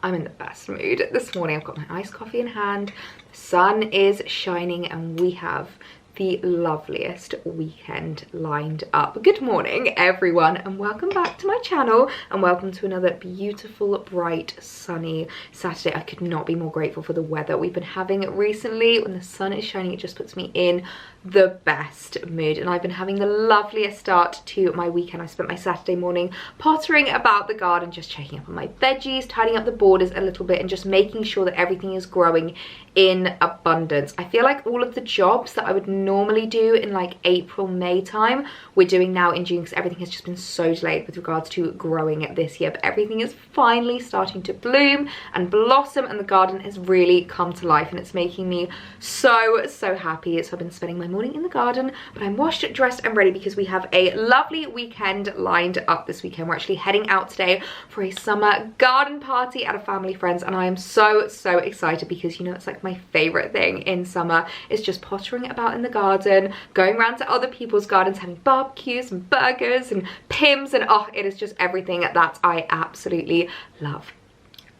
I'm in the best mood this morning. I've got my iced coffee in hand, the sun is shining, and we have the loveliest weekend lined up. Good morning everyone, and welcome back to my channel, and welcome to another beautiful, bright, sunny Saturday. I could not be more grateful for the weather we've been having recently. When the sun is shining, it just puts me in the best mood, and I've been having the loveliest start to my weekend. I spent my Saturday morning pottering about the garden, just checking up on my veggies, tidying up the borders a little bit, and just making sure that everything is growing in abundance. I feel like all of the jobs that I would normally do in like April, May time, we're doing now in June, because everything has just been so delayed with regards to growing it this year. But everything is finally starting to bloom and blossom, and the garden has really come to life, and it's making me so happy. So I've been spending my morning in the garden, but I'm washed, dressed and ready because we have a lovely weekend lined up this weekend. We're actually heading out today for a summer garden party at a family friend's, and I am so excited because, you know, it's like my favorite thing in summer is just pottering about in the garden, going around to other people's gardens, having barbecues and burgers and pims, and oh, it is just everything that I absolutely love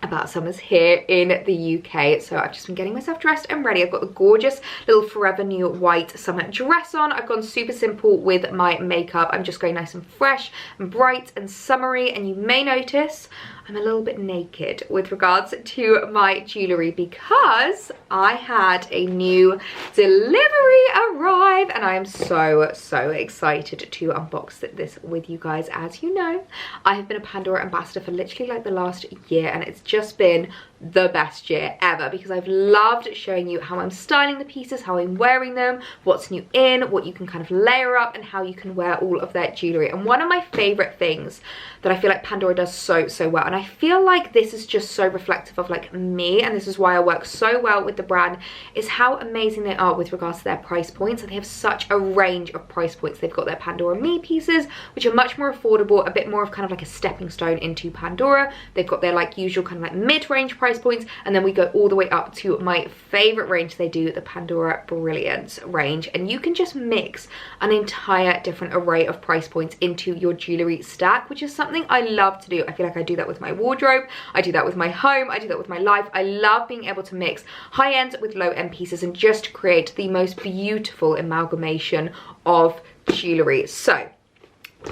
about summers here in the UK. So I've just been getting myself dressed and ready. I've got the gorgeous little Forever New white summer dress on. I've gone super simple with my makeup. I'm just going nice and fresh and bright and summery, and you may notice I'm a little bit naked with regards to my jewellery because I had a new delivery arrive, and I am so excited to unbox this with you guys. As you know, I have been a Pandora ambassador for literally like the last year, and it's just been the best year ever because I've loved showing you how I'm styling the pieces, how I'm wearing them, what's new in, what you can kind of layer up, and how you can wear all of their jewellery. And one of my favourite things that I feel like Pandora does so well, and I feel like this is just so reflective of like me, and this is why I work so well with the brand, is how amazing they are with regards to their price points. And they have such a range of price points. They've got their Pandora Me pieces, which are much more affordable, a bit more of kind of like a stepping stone into Pandora. They've got their like usual kind of like mid-range price points, and then we go all the way up to my favorite range they do, the Pandora Brilliance range. And you can just mix an entire different array of price points into your jewellery stack, which is something I love to do. I feel like I do that with my wardrobe, I do that with my home, I do that with my life. I love being able to mix high-end with low-end pieces and just create the most beautiful amalgamation of jewellery. So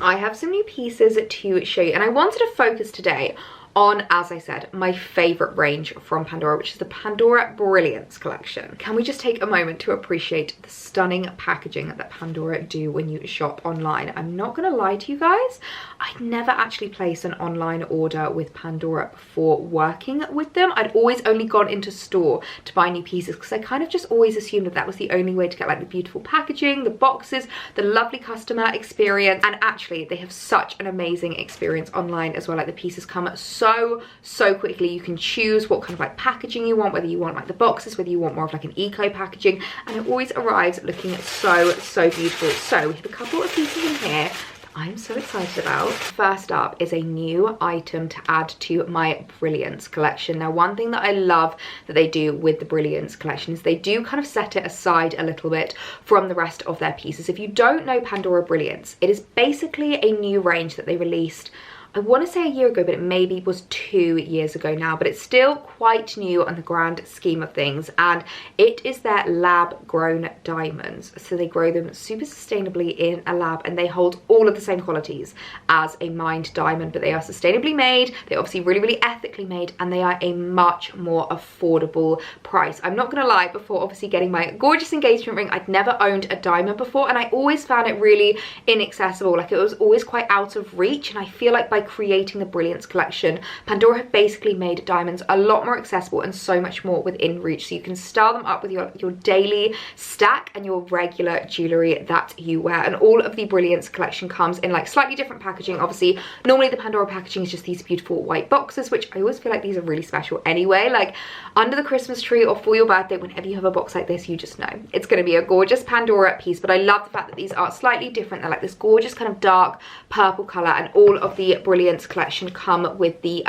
I have some new pieces to show you, and I wanted to focus today on, as I said, my favorite range from Pandora, which is the Pandora Brilliance collection. Can we just take a moment to appreciate the stunning packaging that Pandora do when you shop online? I'm not gonna lie to you guys, I'd never actually placed an online order with Pandora before working with them. I'd always only gone into store to buy new pieces because I kind of just always assumed that that was the only way to get like the beautiful packaging, the boxes, the lovely customer experience. And actually they have such an amazing experience online as well. Like the pieces come so quickly. You can choose what kind of like packaging you want, whether you want like the boxes, whether you want more of like an eco packaging, and it always arrives looking so beautiful. So we have a couple of pieces in here I'm so excited about. First up is a new item to add to my Brilliance collection. Now, one thing that I love that they do with the Brilliance collection is they do kind of set it aside a little bit from the rest of their pieces. If you don't know Pandora Brilliance, it is basically a new range that they released, I want to say a year ago, but it maybe was 2 years ago now, but it's still quite new on the grand scheme of things, and it is their lab grown diamonds. So they grow them super sustainably in a lab, and they hold all of the same qualities as a mined diamond, but they are sustainably made, they're obviously really ethically made, and they are a much more affordable price. I'm not gonna lie, before obviously getting my gorgeous engagement ring, I'd never owned a diamond before, and I always found it really inaccessible. Like, it was always quite out of reach, and I feel like by creating the Brilliance collection, Pandora have basically made diamonds a lot more accessible and so much more within reach, so you can style them up with your daily stack and your regular jewellery that you wear. And all of the Brilliance collection comes in like slightly different packaging. Obviously, normally the Pandora packaging is just these beautiful white boxes, which I always feel like these are really special anyway. Like, under the Christmas tree or for your birthday, whenever you have a box like this, you just know it's going to be a gorgeous Pandora piece. But I love the fact that these are slightly different. They're like this gorgeous kind of dark purple colour, and all of the Brilliance collection come with the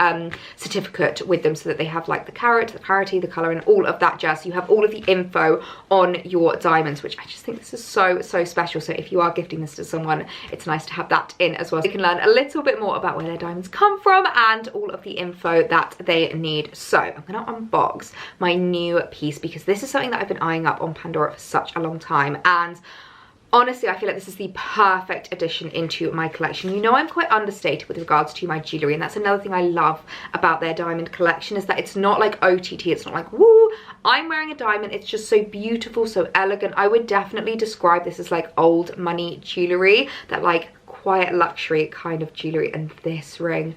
certificate with them, so that they have like the carat, the clarity, the color, and all of that jazz. You have all of the info on your diamonds, which I just think this is so special. So if you are gifting this to someone, it's nice to have that in as well, so you can learn a little bit more about where their diamonds come from and all of the info that they need. So I'm gonna unbox my new piece, because this is something that I've been eyeing up on Pandora for such a long time, and honestly, I feel like this is the perfect addition into my collection. You know, I'm quite understated with regards to my jewellery, and that's another thing I love about their diamond collection, is that it's not like OTT, it's not like, woo, I'm wearing a diamond. It's just so beautiful, so elegant. I would definitely describe this as like old money jewellery, that like quiet luxury kind of jewellery. And this ring,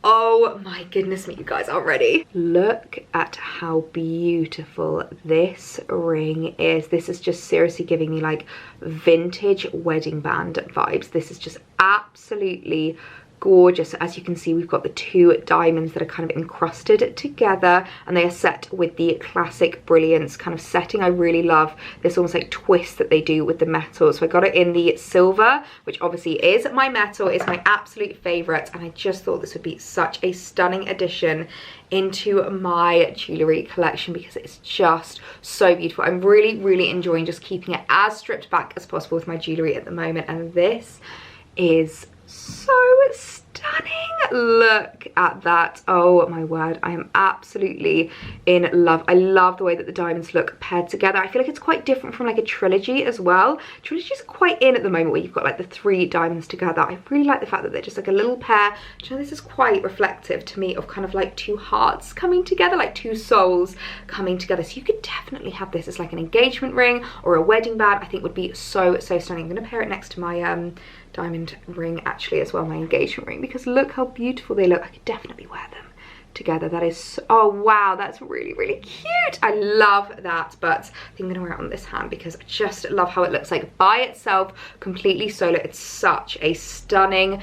oh my goodness me, you guys aren't ready. Look at how beautiful this ring is. This is just seriously giving me like vintage wedding band vibes. This is just absolutely gorgeous. As you can see, we've got the two diamonds that are kind of encrusted together, and they are set with the classic Brilliance kind of setting. I really love this almost like twist that they do with the metal. So I got it in the silver, which obviously is my metal, is my absolute favorite, and I just thought this would be such a stunning addition into my jewellery collection, because it's just so beautiful. I'm really enjoying just keeping it as stripped back as possible with my jewellery at the moment, and this is so stunning. Look at that. Oh my word, I am absolutely in love. I love the way that the diamonds look paired together. I feel like it's quite different from like a trilogy as well. Trilogy's quite in at the moment, where you've got like the three diamonds together. I really like the fact that they're just like a little pair. Do you know, this is quite reflective to me of kind of like two hearts coming together, like two souls coming together. So you could definitely have this as like an engagement ring or a wedding band. I think would be so stunning. I'm gonna pair it next to my diamond ring actually as well, my engagement ring, because look how beautiful they look. I could definitely wear them together. That is so, oh wow, that's really cute. I love that, but I think I'm gonna wear it on this hand because I just love how it looks like by itself, completely solo. It's such a stunning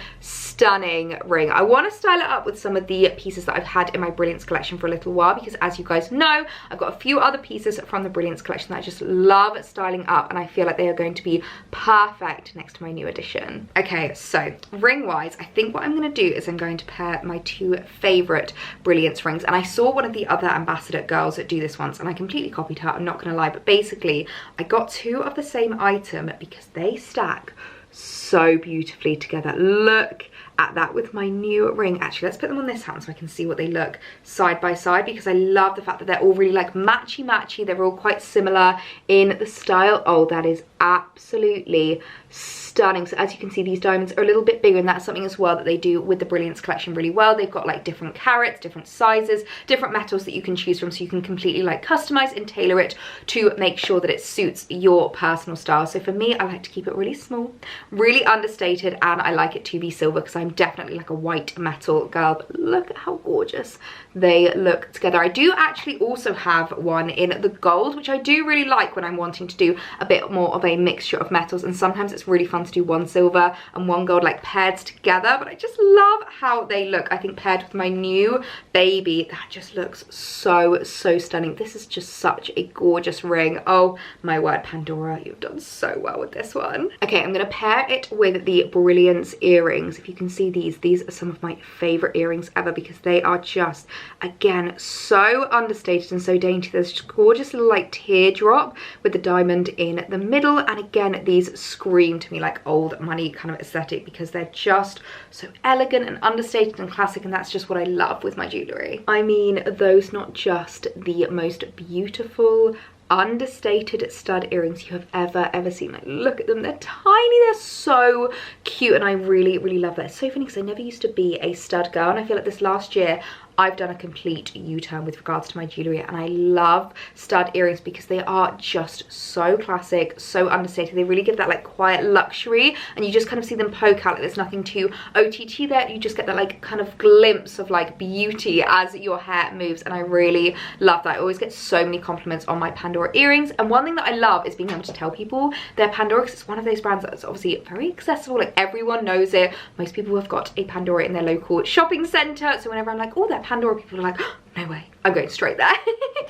ring. I want to style it up with some of the pieces that I've had in my Brilliance collection for a little while, because as you guys know, I've got a few other pieces from the Brilliance collection that I just love styling up, and I feel like they are going to be perfect next to my new addition. Okay, so ring wise, I think what I'm going to do is I'm going to pair my two favorite Brilliance rings, and I saw one of the other ambassador girls that do this once, and I completely copied her, I'm not going to lie, but basically I got two of the same item because they stack so beautifully together. Look at that with my new ring. Actually, let's put them on this hand so I can see what they look side by side, because I love the fact that they're all really like matchy. They're all quite similar in the style. Oh, that is absolutely stunning. So as you can see, these diamonds are a little bit bigger, and that's something as well that they do with the Brilliance collection really well. They've got like different carats, different sizes, different metals that you can choose from, so you can completely like customize and tailor it to make sure that it suits your personal style. So for me, I like to keep it really small, really understated, and I like it to be silver because I'm definitely like a white metal girl. But look at how gorgeous they look together. I do actually also have one in the gold, which I do really like when I'm wanting to do a bit more of a mixture of metals, and sometimes it's really fun to do one silver and one gold like paired together. But I just love how they look. I think paired with my new baby, that just looks so stunning. This is just such a gorgeous ring. Oh my word, Pandora, you've done so well with this one. Okay, I'm gonna pair it with the Brilliance earrings. If you can see these are some of my favorite earrings ever, because they are just, again, so understated and so dainty. There's just gorgeous little like teardrop with the diamond in the middle, and again, these scream to me like old money kind of aesthetic, because they're just so elegant and understated and classic, and that's just what I love with my jewellery. I mean, those not just the most beautiful understated stud earrings you have ever seen. Like, look at them, they're tiny, they're so cute, and I really love that. It's so funny because I never used to be a stud girl, and I feel like this last year I've done a complete U-turn with regards to my jewellery, and I love stud earrings because they are just so classic, so understated. They really give that like quiet luxury, and you just kind of see them poke out. Like, there's nothing too OTT there. You just get that like kind of glimpse of like beauty as your hair moves, and I really love that. I always get so many compliments on my Pandora earrings, and one thing that I love is being able to tell people they're Pandora, because it's one of those brands that's obviously very accessible. Like, everyone knows it. Most people have got a Pandora in their local shopping centre, so whenever I'm like, oh, they're Pandora, people are like, oh, No way, I'm going straight there.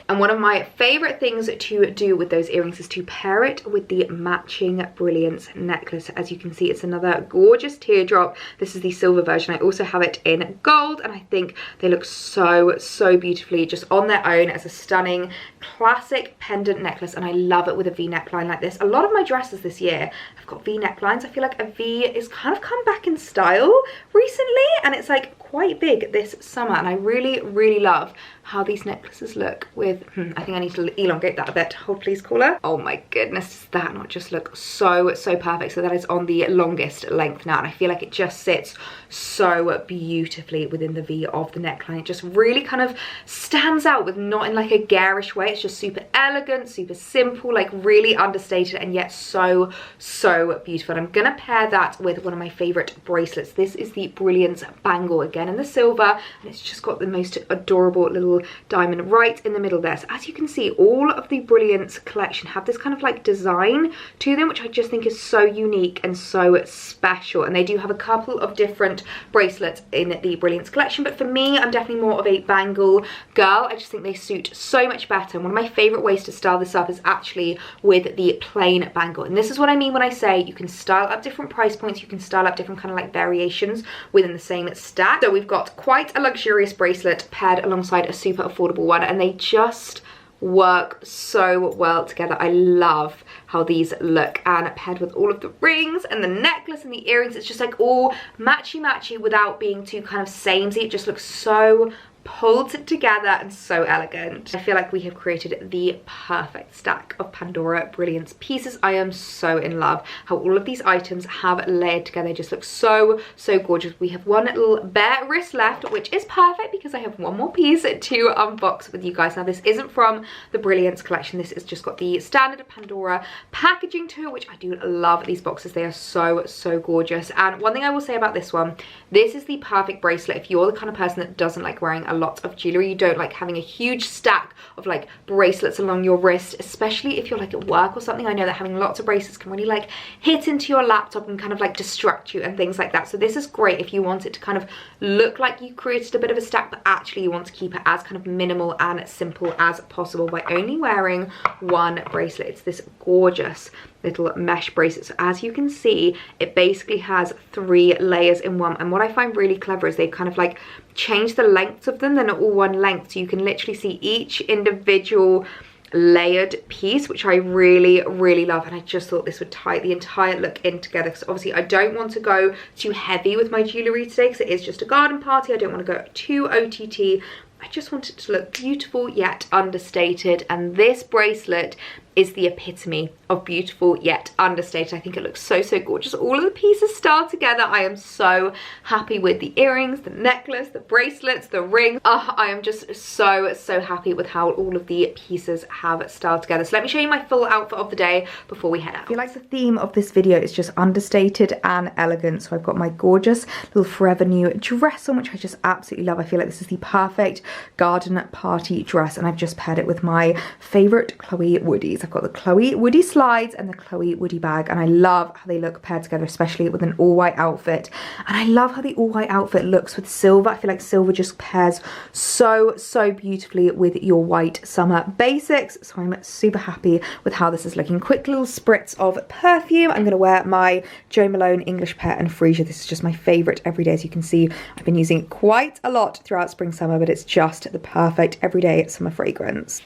And one of my favorite things to do with those earrings is to pair it with the matching Brilliance necklace. As you can see, it's another gorgeous teardrop. This is the silver version. I also have it in gold, and I think they look so, so beautifully just on their own as a stunning classic pendant necklace. And I love it with a V neckline like this. A lot of my dresses this year have got V necklines. I feel like a V is kind of come back in style recently, and it's like quite big this summer, and I really, really love how these necklaces look with, I think I need to elongate that a bit. Hold please, caller. Oh my goodness, does that not just look so, so perfect? So that is on the longest length now, and I feel like it just sits so beautifully within the V of the neckline. It just really kind of stands out, with not in like a garish way. It's just super elegant, super simple, like really understated, and yet so, so beautiful. And I'm gonna pair that with one of my favorite bracelets. This is the Brilliance bangle, again in the silver, and it's just got the most adorable little diamond right in the middle there. So as you can see, all of the Brilliance collection have this kind of like design to them, which I just think is so unique and so special. And they do have a couple of different bracelets in the Brilliance collection, but for me, I'm definitely more of a bangle girl. I just think they suit so much better, and one of my favorite ways to style this up is actually with the plain bangle. And this is what I mean when I say you can style up different price points, you can style up different kind of like variations within the same stack. So we've got quite a luxurious bracelet paired alongside a super affordable one, and they just work so well together. I love how these look, and paired with all of the rings and the necklace and the earrings, it's just like all matchy without being too kind of samey. It just looks so pulled together and so elegant. I feel like we have created the perfect stack of Pandora Brilliance pieces. I am so in love how all of these items have layered together. They just look so, so gorgeous. We have one little bare wrist left, which is perfect because I have one more piece to unbox with you guys. Now, this isn't from the Brilliance collection. This has just got the standard Pandora packaging to it, which I do love these boxes. They are so, so gorgeous. And one thing I will say about this one, this is the perfect bracelet if you're the kind of person that doesn't like wearing a lot of jewelry. You don't like having a huge stack of like bracelets along your wrist, especially if you're like at work or something. I know that having lots of bracelets can really like hit into your laptop and kind of like distract you and things like that. So this is great if you want it to kind of look like you created a bit of a stack, but actually you want to keep it as kind of minimal and simple as possible by only wearing one bracelet. It's this gorgeous little mesh bracelet. So as you can see, it basically has 3 layers in one, and what I find really clever is they've kind of like changed the lengths of them. They're not all one length, so you can literally see each individual layered piece, which I really, really love. And I just thought this would tie the entire look in together, because obviously I don't want to go too heavy with my jewelry today because it is just a garden party. I don't want to go too OTT. I just want it to look beautiful yet understated, and this bracelet is the epitome of beautiful yet understated. I think it looks so, so gorgeous. All of the pieces style together. I am so happy with the earrings, the necklace, the bracelets, the ring. I am just so, so happy with how all of the pieces have styled together. So let me show you my full outfit of the day before we head out. I feel like the theme of this video is just understated and elegant. So I've got my gorgeous little Forever New dress on, which I just absolutely love. I feel like this is the perfect garden party dress, and I've just paired it with my favorite Chloe Woodies. I've got the Chloe Woody slides and the Chloe Woody bag, and I love how they look paired together, especially with an all-white outfit. And I love how the all-white outfit looks with silver. I feel like silver just pairs so, so beautifully with your white summer basics. So I'm super happy with how this is looking. Quick little spritz of perfume. I'm going to wear my Jo Malone English Pear and Freesia. This is just my favorite everyday. As you can see, I've been using it quite a lot throughout spring, summer, but it's just the perfect everyday summer fragrance.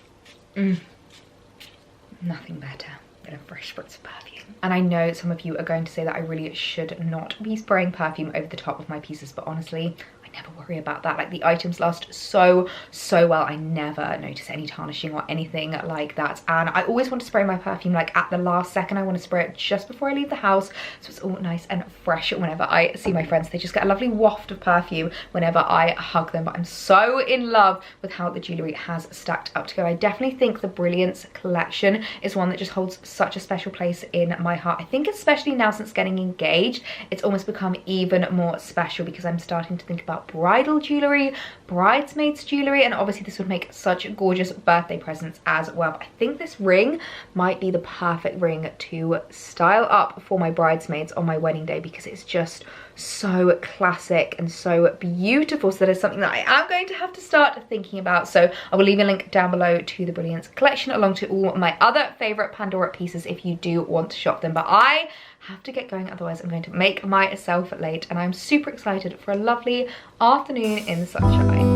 Nothing better than a fresh spritz of perfume. And I know some of you are going to say that I really should not be spraying perfume over the top of my pieces, but honestly, I never worry about that. Like, the items last so, so well. I never notice any tarnishing or anything like that. And I always want to spray my perfume like at the last second. I want to spray it just before I leave the house, so it's all nice and fresh whenever I see my friends. They just get a lovely waft of perfume whenever I hug them. But I'm so in love with how the jewellery has stacked up together. I definitely think the Brilliance collection is one that just holds such a special place in my heart. I think especially now since getting engaged, it's almost become even more special, because I'm starting to think about about bridal jewellery, bridesmaids jewellery, and obviously this would make such gorgeous birthday presents as well. But I think this ring might be the perfect ring to style up for my bridesmaids on my wedding day, because it's just so classic and so beautiful. So that is something that I am going to have to start thinking about. So I will leave a link down below to the Brilliance collection, along to all my other favourite Pandora pieces if you do want to shop them. But I have to get going, otherwise I'm going to make myself late, and I'm super excited for a lovely afternoon in the sunshine.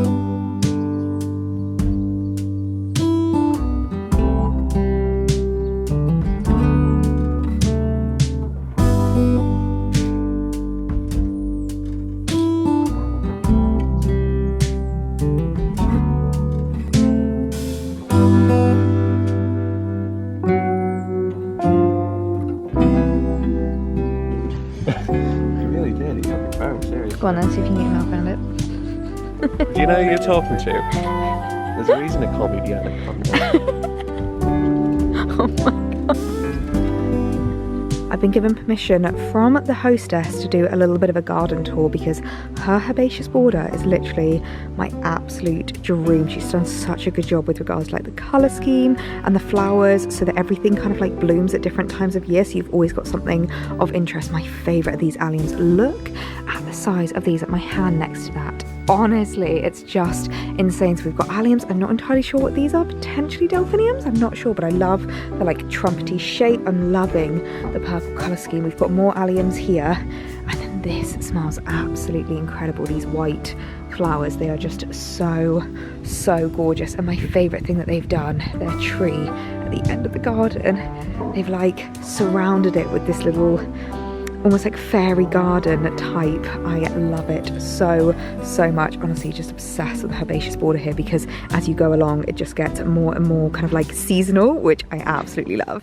Go on then, see if you can get your mouth around it. Do you know who you're talking to? There's a reason they call me the anaconda. Oh my god. I've been given permission from the hostess to do a little bit of a garden tour, because her herbaceous border is literally my absolute dream. She's done such a good job with regards to like the colour scheme and the flowers, so that everything kind of like blooms at different times of year, so you've always got something of interest. My favourite of these alliums. Look at the size of these at my hand next to that. Honestly, it's just insane. So we've got alliums. I'm not entirely sure what these are. Potentially delphiniums, I'm not sure, but I love the like trumpety shape. I'm loving the purple colour scheme. We've got more alliums here, and then this smells absolutely incredible. These white flowers, they are just so gorgeous. And my favourite thing that they've done, their tree at the end of the garden, they've like surrounded it with this little almost like fairy garden type. I love it so much. Honestly, just obsessed with the herbaceous border here, because as you go along it just gets more and more kind of like seasonal, which I absolutely love.